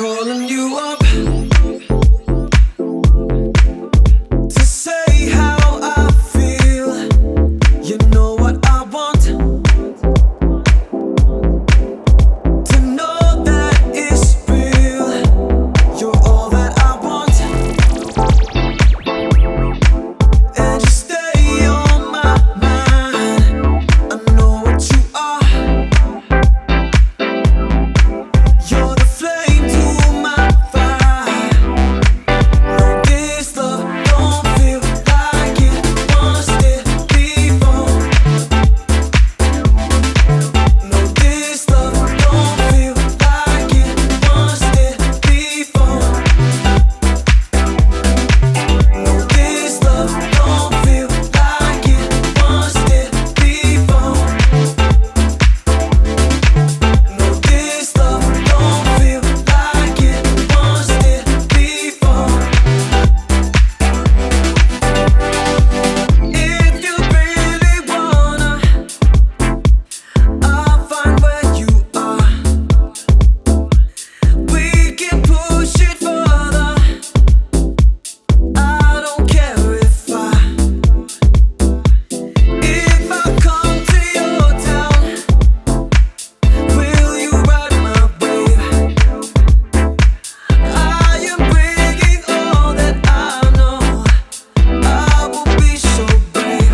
calling you up to say how I feel. You know what I want, to know that it's real. You're all that I want, and you stay on my mind. I know what you are. You're the flame to my fire. No, this love don't feel like it once did before. No, this love don't feel like it once did before. No, this love don't feel like it once did before. No, this love don't feel like it once did before. If you really wanna, I'll find where you are. We can push it further. I don't care if I come to your town. Will you ride my wave? I am bringing all that I know. I will be so brave.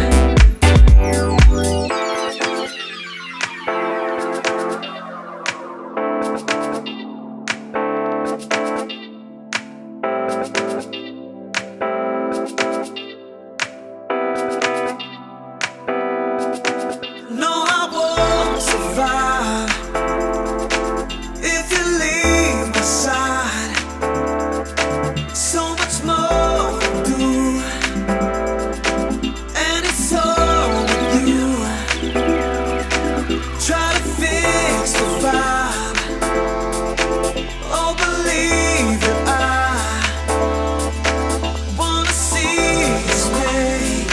No, I won't survive if you leave my side. So much more to do, and it's all with you. Try to fix the vibe. Oh, believe that I wanna see us make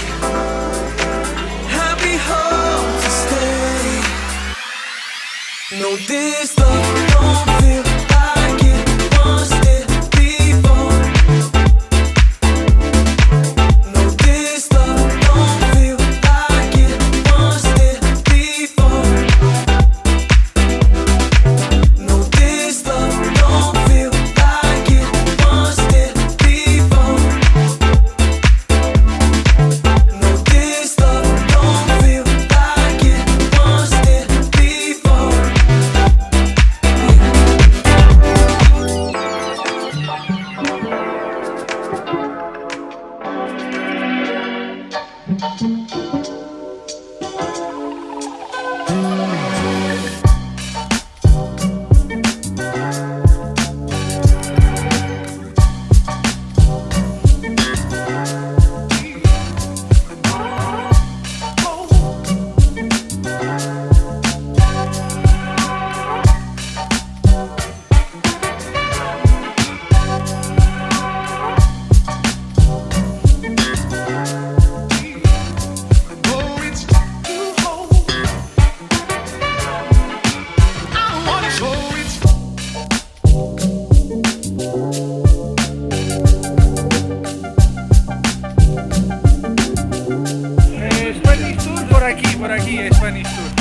happy home to stay. No, this love don't feel like it once did before. No, this love don't feel like it once did before. No, this love don't feel like it once did before. No, this love don't feel like it once did before. Spanish Tour por aquí, Spanish Tour.